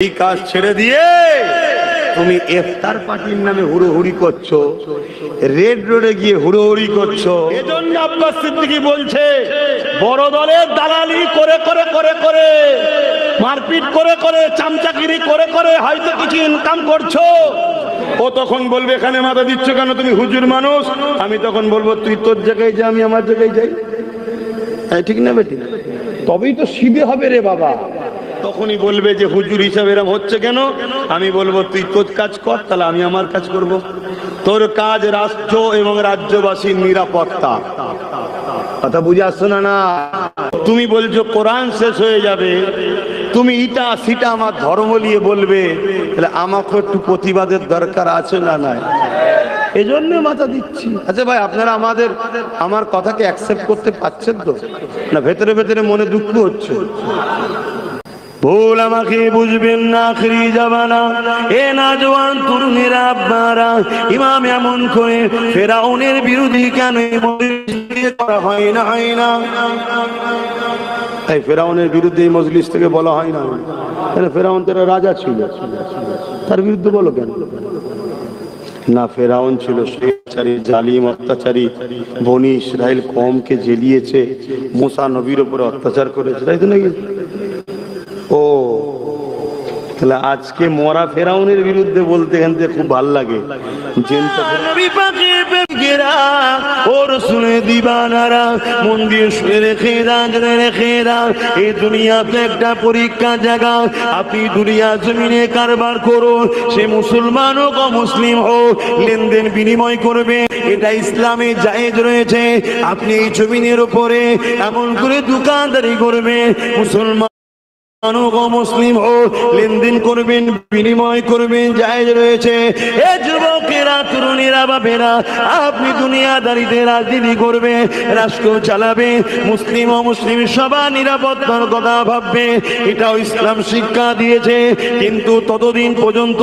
এই কাজ ছেড়ে দিয়ে তুমি ইফতার পার্টির নামে হুড়োহুড়ি করছো, রেড রোডে গিয়ে হুড়োহুড়ি করছো। এজন্য আব্বাস সিদ্দিকী বলছে, বড় দলের দালালি করে করে করে করে, মারপিট করে করে, চামচাগিরি করে করে হয়তো কিছু ইনকাম করছো। ও তখন বলবে এখানে মাথা দিচ্ছ কেন, তুমি হুজুর মানুষ। আমি তখন বলবো তুই তোর জায়গায় যা, আমি আমার জায়গায় যাই। হ্যাঁ, ঠিক না বেটি? তবেই তো সিধে হবে রে বাবা। তখনই বলবে যে হুজুর হিসাবে এরকম হচ্ছে কেন। আমি বলবো তুই তোর কাজ কর, তাহলে আমি আমার কাজ করব। তোর কাজ রাষ্ট্র এবং রাজ্যবাসীর নিরাপত্তা। কথা বুঝে আসছো না? না, তুমি বলছো কোরআন শেষ হয়ে যাবে, তুমি ইটা সিটা আমার ধর্ম নিয়ে বলবে, তাহলে আমাকে একটু প্রতিবাদের দরকার আছে না? নাই, এজন্য মাথা দিচ্ছি। আচ্ছা ভাই, আপনারা আমার কথাকে অ্যাকসেপ্ট করতে পারছেন তো না? ভেতরে ভেতরে মনে দুঃখ হচ্ছে। ভুল আমাকে বুঝবেন না, আখরি জামানা এ নওজওয়ান তরুণেরা আপনারা ইমাম এমন করে ফেরাউনের বিরোধী কেন করা হয় না? হয় না, এই ফেরাউনের বিরুদ্ধে এই মজলিস থেকে বলা হয় না কেন? ফেরাউন তো রাজা ছিল, তার বিরুদ্ধে বলো কেন? না, ফেরাউন ছিল স্বেচ্ছাচারী, জালিম, অত্যাচারী। বনি ইসরাইল কওমকে জেলিয়েছে, মুসা নবীর উপরে অত্যাচার করেছে, তাই তো নাকি? ও তাহলে আজকে মরা ফেরাউনের বিরুদ্ধে বলতে এখান থেকে খুব ভালো লাগে। নবী পাকের প্রেমিকেরা ও রাসূলের দিবানারা মন দিয়ে শুনে রেখে দাও, এই দুনিয়াতে একটা পরীক্ষা জায়গা। আপনি দুনিয়া জমিনে কারবার করুন, সে মুসলমান হোক অমুসলিম হোক, লেনদেন বিনিময় করবে, এটা ইসলামে জায়েজ রয়েছে। আপনি এই জমিনের উপরে এমন করে দোকানদারি করবে, মুসলমান মুসলিম হোক, লেনদেন করবেন, বিনিময় করবেন, জায়েজ রয়েছে। এ যুবকেরা, তরুণীরা, বাপেরা, আপনি দুনিয়াদারিতে রাজনীতি করবে, রাষ্ট্র চালাবে, মুসলিম অমুসলিম সবার নিরাপত্তার কথা ভাববে, এটাও ইসলাম শিক্ষা দিয়েছে। কিন্তু ততদিন পর্যন্ত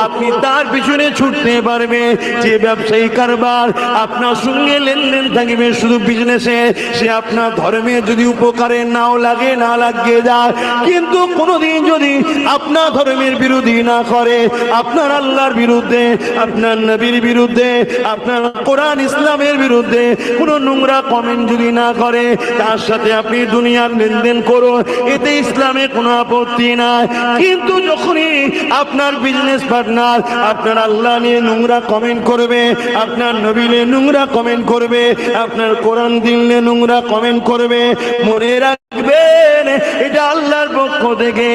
আপনি তার পিছনে ছুটতে পারবে যে ব্যবসায়ী কারবার আপনার সঙ্গে লেনদেন থাকবে শুধু বিজনেসে, সে আপনার ধর্মের যদি উপকারে নাও লাগে, না লাগিয়ে যায়, কিন্তু কোনদিন যদি আপনার ধর্মের বিরোধী না করে, আপনার আল্লাহর বিরুদ্ধে, আপনার নবীর বিরুদ্ধে, আপনার কোরআন ইসলামের বিরুদ্ধে কোন নোংরা কমেন্ট যদি না করে, তার সাথে আপনি দুনিয়ার লেনদেন করুন, এতে ইসলামে কোনো আপত্তি নাই। কিন্তু যখনই আপনার বিজনেস পার্টনার আপনার আল্লাহ নিয়ে নোংরা কমেন্ট করবে, আপনার নবী নিয়ে নোংরা কমেন্ট করবে, আপনার কোরআন দিন নিয়ে নোংরা কমেন্ট করবে, মনে রাখবেন এটা আল্লাহর পক্ষ থেকে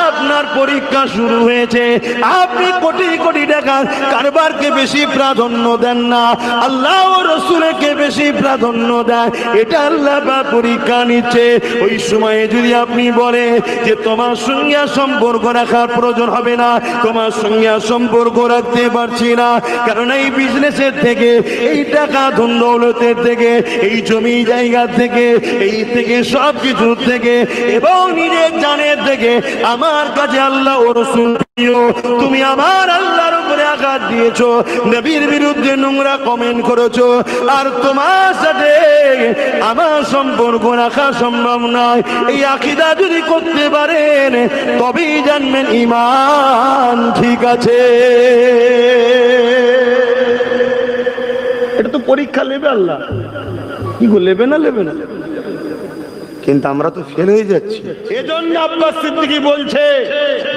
আপনার পরীক্ষা শুরু হয়েছে। আপনি কোটি কোটি টাকার কারবারকে বেশি প্রাধান্য দেন না, আল্লাহ ও রাসূলকে বেশি প্রাধান্য দেন, এটা আল্লাহ পরীক্ষা নিচ্ছে। ওই সময়ে যদি আপনি বলে যে তোমার সঙ্গে সম্পর্ক রাখার প্রয়োজন হবে না, তোমার সঙ্গে সম্পর্ক রাখতে পারছি না, কারণ এই বিজনেসের থেকে, এই টাকা ধন দৌলতের থেকে, এই জমি জায়গা থেকে, এই থেকে সব কিছু থেকে এবং নিজের জানের থেকে আমার কাছে আল্লাহ ও রাসূল, তুমি আমার আল্লাহর উপরে আঘাত দিয়েছো, নবীর বিরুদ্ধে নোংরা কমেন্ট করেছো, আর তোমার সাথে আমার সম্পর্ক রাখা সম্ভব নয়, এই আকীদা যদি করতে পারেন তবেই জানবেন ঈমান ঠিক আছে। এটা তো পরীক্ষা নেবে আল্লাহ, কি গো, নেবে না? নেবে না, কিন্তু আমরা তো ফেল হয়ে যাচ্ছি। এজন্য আব্বাস সিদ্দিকী বলছে,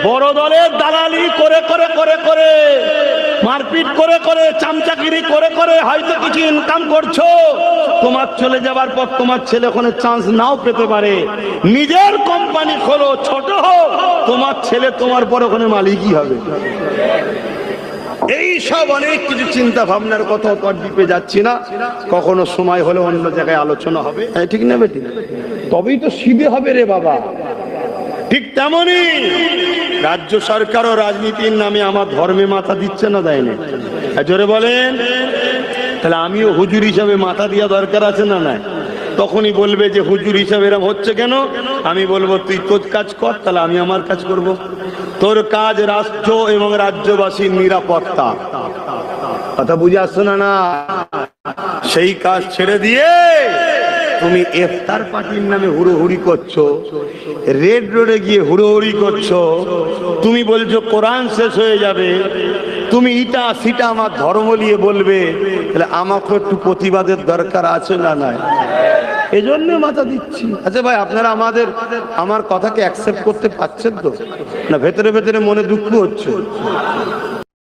বড় দলের দালালি করে করে করে করে, মারপিট করে করে, চামচাগিরি করে করে হয়তো কিছু ইনকাম করছো। তোমার চলে যাবার পর তোমার ছেলে ওখানে চান্স নাও পেতে পারে। নিজের কোম্পানি খোলো, ছোট হোক, তোমার ছেলে তোমার পর ওখানে মালিকই হবে। এই সব অনেক কিছু চিন্তা ভাবনার কথা তো আর ডিপে যাচ্ছি না, কখনো সময় হলে অন্য জায়গায় আলোচনা হবে। ঠিক না বেটি? তবেই তো সিধে হবে রে বাবা। ঠিক তেমনি রাজ্য সরকারও রাজনীতির নামে আমার ধর্মে মাথা দিচ্ছে না, দেয় না? জোরে বলেন। তাহলে আমিও হুজুর হিসাবে মাথা দেওয়া দরকার আছে না? নাই, তখনই বলবে যে হুজুর হিসাবে এরকম হচ্ছে কেন। আমি বলবো তুই তোর কাজ কর, তাহলে আমি আমার কাজ করব। তোর কাজ রাষ্ট্র এবং রাজ্যবাসীর নিরাপত্তা। কথা বুঝে আসছো না? না, সেই কাজ ছেড়ে দিয়ে তুমি ইফতার পার্টির নামে হুড়োহুড়ি করছো, রেড রোডে গিয়ে হুড়োহুড়ি করছো, তুমি বলছো কোরআন শেষ হয়ে যাবে, তুমি ইটা সিটা আমার ধর্ম নিয়ে বলবে, তাহলে আমাকে একটু প্রতিবাদের দরকার আছে না নাই? এই জন্য মাথা দিচ্ছি। আচ্ছা ভাই, আপনারা আমার কথাকে অ্যাকসেপ্ট করতে পারছেন তো না? ভেতরে ভেতরে মনে দুঃখ হচ্ছে?